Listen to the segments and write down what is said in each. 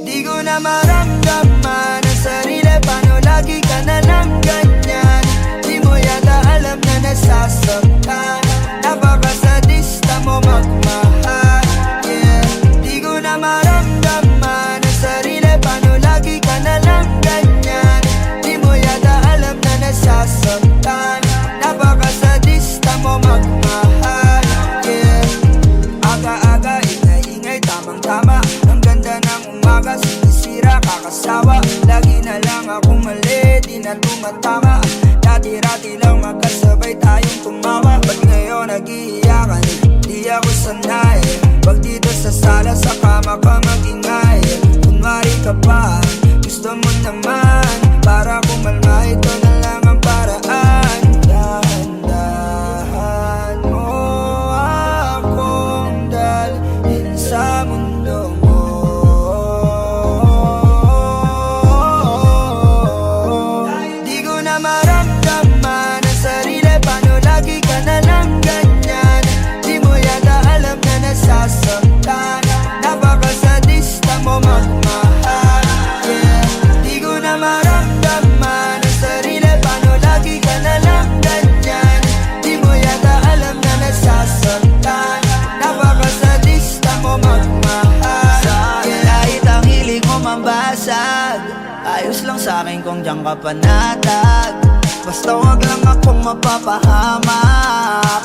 Di ko na maramdaman ang sarili, paano lagi ka na lang ganyan? Di mo yata alam na nasasaktan, napakasadista mo magmahal, yeah. Di ko na maramdaman ang sarili, paano lagi ka na lang ganyan? Di mo yata alam na nasasaktan, napakasadista mo magmahal, yeah. Aga-aga, ingay-ingay, tamang-tama, ang ganda ng umaga, sinisira, kakasawa. Lagi na lang akong mali, di na tumatama. Dati-rati lang magkasabay tayong tumawa. Ba't ngayon nag-iiyakan? Di ako sanay. Pag dito sa sala, sa kama ka mag-ingay. Kunwari ka pa, gusto mo naman. Para kumalma, ito na lang ang paraan. Dahan-dahan mo akong dalhin sa mundo mo. Di ko na maramdaman ang sarili, paano lagi ka na lang ganyan? Di mo yata alam na nasasaktan, napakasadista mo magmahal, yeah. Di ko na maramdaman ang sarili, paano lagi ka na lang ganyan? Di mo yata alam na nasasaktan, napakasadista mo magmahal, yeah. Kahit ang hilig mo mambasag, ayos lang sa'kin kung diyan ka panatag. Basta wag lang akong mapapahama.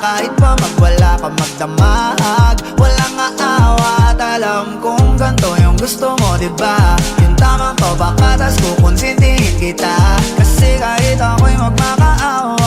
Kahit pa magwala ka magdamag, walang aawa at alam kong ganto yung gusto mo, diba? Yung tamang to baka tas kukonsintihin kita. Kasi kahit ako'y magmakaawa,